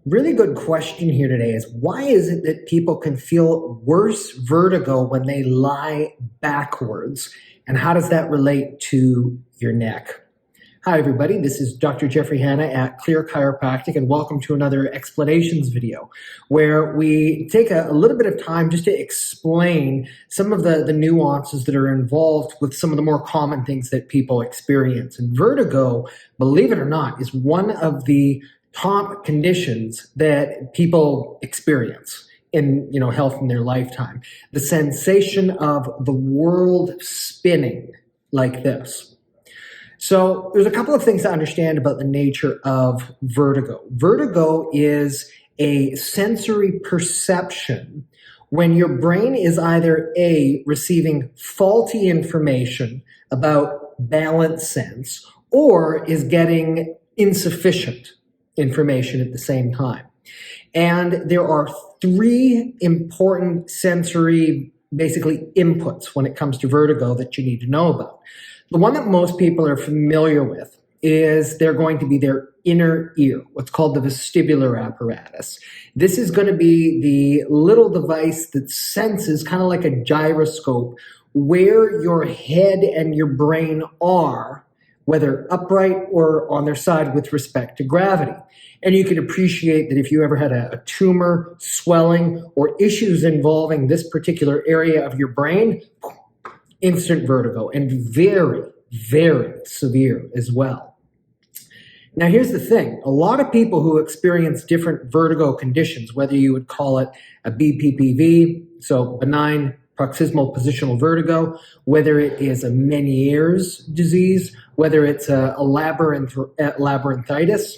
Really good question here today is why is it that people can feel worse vertigo when they lie backwards? And how does that relate to your neck? Hi, everybody. This is Dr. Jeffrey Hanna at Clear Chiropractic, and welcome to another explanations video where we take a little bit of time just to explain some of the nuances that are involved with some of the more common things that people experience. And vertigo, believe it or not, is one of the top conditions that people experience in health in their lifetime. The sensation of the world spinning like this. So there's a couple of things to understand about the nature of vertigo. Vertigo is a sensory perception when your brain is either A, receiving faulty information about balance sense, or is getting insufficient information at the same time. And there are three important sensory, basically, inputs when it comes to vertigo that you need to know about. The one that most people are familiar with is they're going to be their inner ear, what's called the vestibular apparatus. This is going to be the little device that senses, kind of like a gyroscope, where your head and your brain are, whether upright or on their side with respect to gravity. And you can appreciate that if you ever had a tumor, swelling, or issues involving this particular area of your brain, instant vertigo, and very, very severe as well. Now, here's the thing. A lot of people who experience different vertigo conditions, whether you would call it a BPPV, so benign paroxysmal positional vertigo, whether it is a Meniere's disease, whether it's a labyrinthitis,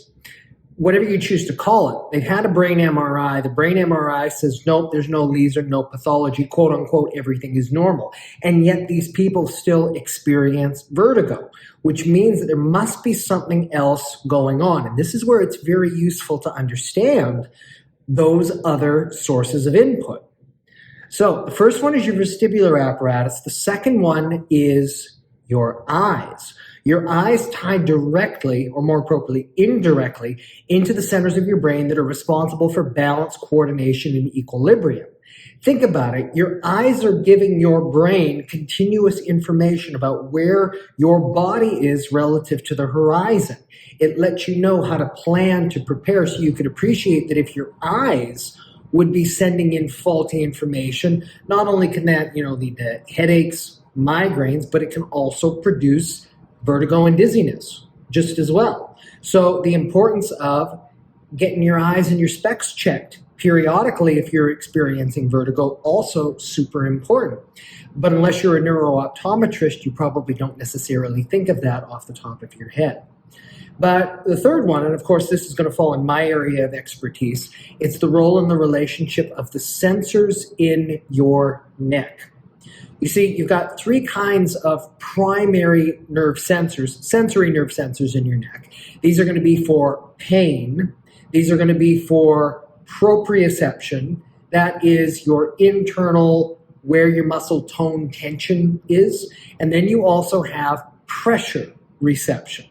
whatever you choose to call it, they've had a brain MRI. The brain MRI says, nope, there's no lesion, no pathology, quote unquote, everything is normal. And yet these people still experience vertigo, which means that there must be something else going on. And this is where it's very useful to understand those other sources of input. So the first one is your vestibular apparatus. The second one is your eyes. Your eyes tie directly, or more appropriately, indirectly, into the centers of your brain that are responsible for balance, coordination, and equilibrium. Think about it. Your eyes are giving your brain continuous information about where your body is relative to the horizon. It lets you know how to plan, to prepare, so you could appreciate that if your eyes would be sending in faulty information, not only can that, lead to headaches, migraines, but it can also produce vertigo and dizziness just as well. So the importance of getting your eyes and your specs checked periodically if you're experiencing vertigo, also super important. But unless you're a neuro-optometrist, you probably don't necessarily think of that off the top of your head. But the third one, and of course this is going to fall in my area of expertise, it's the role and the relationship of the sensors in your neck. You see, you've got three kinds of primary nerve sensors, sensory nerve sensors in your neck. These are going to be for pain. These are going to be for proprioception. That is your internal, where your muscle tone tension is. And then you also have pressure reception.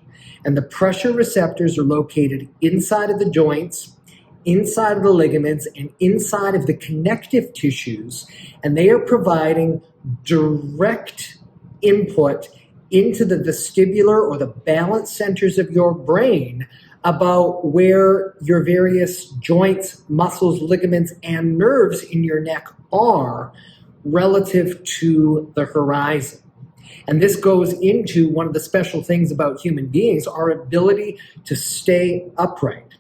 And the pressure receptors are located inside of the joints, inside of the ligaments, and inside of the connective tissues. And they are providing direct input into the vestibular or the balance centers of your brain about where your various joints, muscles, ligaments, and nerves in your neck are relative to the horizon. And this goes into one of the special things about human beings, our ability to stay upright.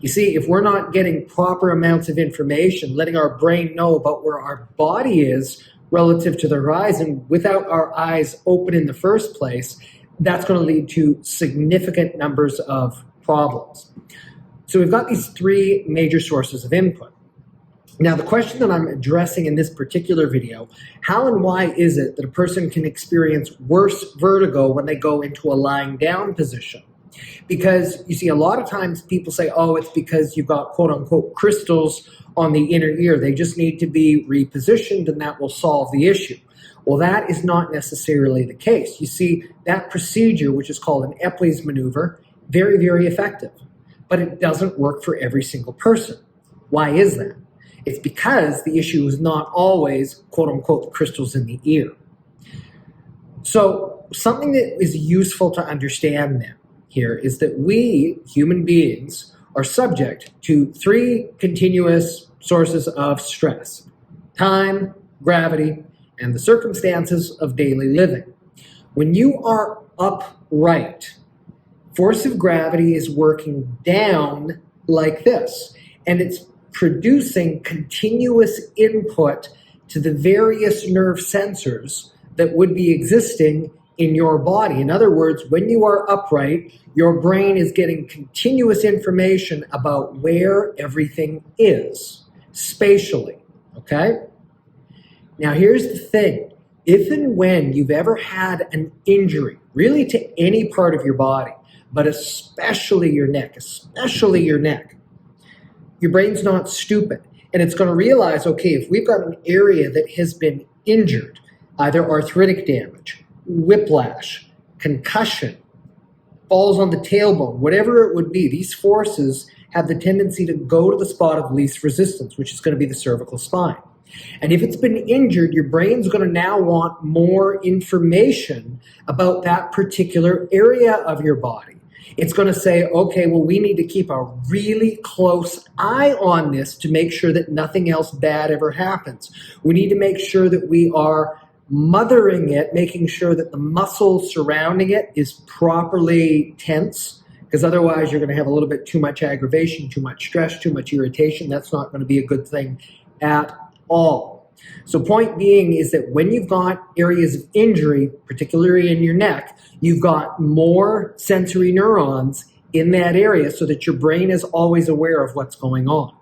You see, if we're not getting proper amounts of information, letting our brain know about where our body is relative to the horizon without our eyes open in the first place, that's going to lead to significant numbers of problems. So we've got these three major sources of input. Now, the question that I'm addressing in this particular video, how and why is it that a person can experience worse vertigo when they go into a lying down position? Because you see, a lot of times people say, oh, it's because you've got quote unquote crystals on the inner ear. They just need to be repositioned and that will solve the issue. Well, that is not necessarily the case. You see, that procedure, which is called an Epley's maneuver, very, very effective. but it doesn't work for every single person. Why is that? It's because the issue is not always, quote unquote, the crystals in the ear. So something that is useful to understand then here is that we, human beings, are subject to three continuous sources of stress: time, gravity, and the circumstances of daily living. When you are upright, force of gravity is working down like this, and it's producing continuous input to the various nerve sensors that would be existing in your body. In other words, when you are upright, your brain is getting continuous information about where everything is spatially, okay? Now here's the thing. If and when you've ever had an injury, really to any part of your body, but especially your neck, your brain's not stupid, and it's going to realize, okay, if we've got an area that has been injured, either arthritic damage, whiplash, concussion, falls on the tailbone, whatever it would be, these forces have the tendency to go to the spot of least resistance, which is going to be the cervical spine. And if it's been injured, your brain's going to now want more information about that particular area of your body. It's going to say, okay, well, we need to keep a really close eye on this to make sure that nothing else bad ever happens. We need to make sure that we are mothering it, making sure that the muscle surrounding it is properly tense, because otherwise you're going to have a little bit too much aggravation, too much stress, too much irritation. That's not going to be a good thing at all. So point being is that when you've got areas of injury, particularly in your neck, you've got more sensory neurons in that area so that your brain is always aware of what's going on.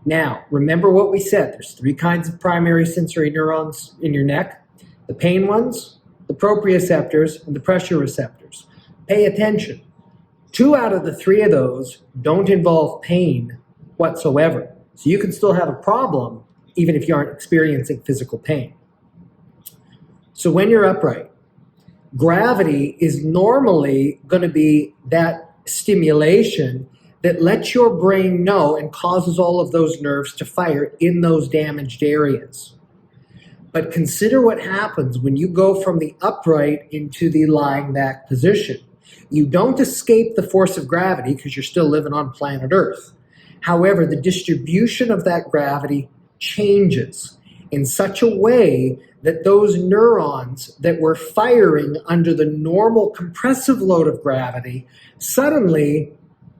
Now, remember what we said. There's three kinds of primary sensory neurons in your neck: the pain ones, the proprioceptors, and the pressure receptors. Pay attention. 2 out of the 3 of those don't involve pain whatsoever. So you can still have a problem even if you aren't experiencing physical pain. So when you're upright, gravity is normally going to be that stimulation that lets your brain know and causes all of those nerves to fire in those damaged areas. But consider what happens when you go from the upright into the lying back position. You don't escape the force of gravity because you're still living on planet Earth. However, the distribution of that gravity changes in such a way that those neurons that were firing under the normal compressive load of gravity suddenly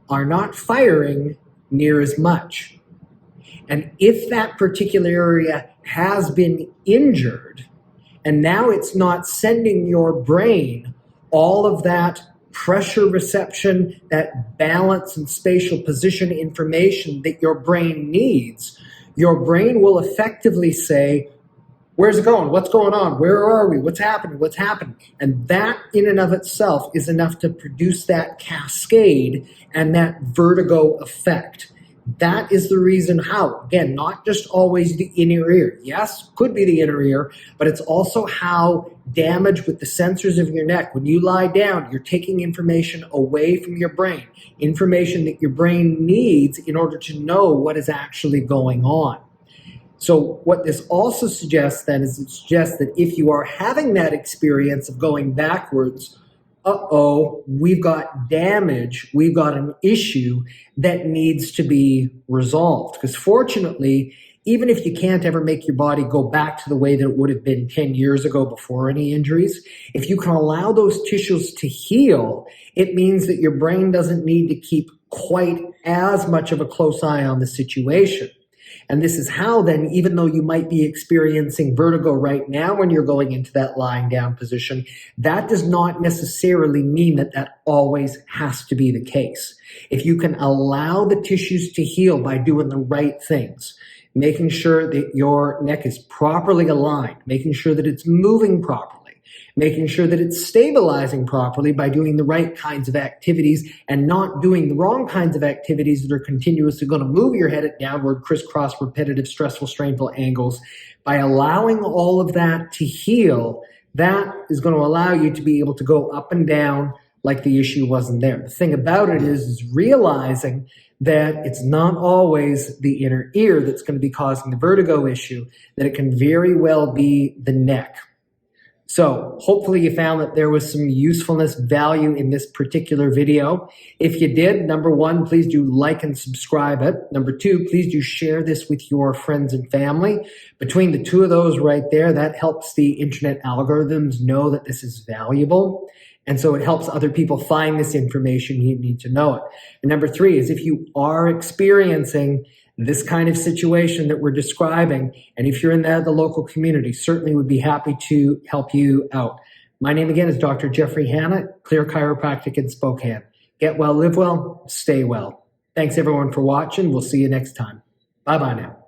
are not firing near as much. And if that particular area has been injured, and now it's not sending your brain all of that pressure reception, that balance and spatial position information that your brain needs, your brain will effectively say, where's it going? What's going on? Where are we? What's happening? What's happening? And that in and of itself is enough to produce that cascade and that vertigo effect. That is the reason how, again, not just always the inner ear. Yes, could be the inner ear, but it's also how damage with the sensors of your neck. When you lie down, you're taking information away from your brain, information that your brain needs in order to know what is actually going on. So what this also suggests then is it suggests that if you are having that experience of going backwards, we've got damage, we've got an issue that needs to be resolved. Because fortunately, even if you can't ever make your body go back to the way that it would have been 10 years ago before any injuries, if you can allow those tissues to heal, it means that your brain doesn't need to keep quite as much of a close eye on the situation. And this is how then, even though you might be experiencing vertigo right now when you're going into that lying down position, that does not necessarily mean that that always has to be the case. If you can allow the tissues to heal by doing the right things, making sure that your neck is properly aligned, making sure that it's moving properly, making sure that it's stabilizing properly by doing the right kinds of activities and not doing the wrong kinds of activities that are continuously going to move your head at downward, crisscross, repetitive, stressful, strainful angles. By allowing all of that to heal, that is going to allow you to be able to go up and down like the issue wasn't there. The thing about it is realizing that it's not always the inner ear that's going to be causing the vertigo issue, that it can very well be the neck. So hopefully you found that there was some usefulness, value in this particular video. If you did, number one, please do like and subscribe it. Number two, please do share this with your friends and family. Between the two of those right there, that helps the internet algorithms know that this is valuable. And so it helps other people find this information. You need to know it. And number three is if you are experiencing this kind of situation that we're describing, and if you're in the local community, certainly would be happy to help you out. My name again is Dr. Jeffrey Hanna, Clear Chiropractic in Spokane. Get well, live well, stay well. Thanks everyone for watching. We'll see you next time. Bye-bye now.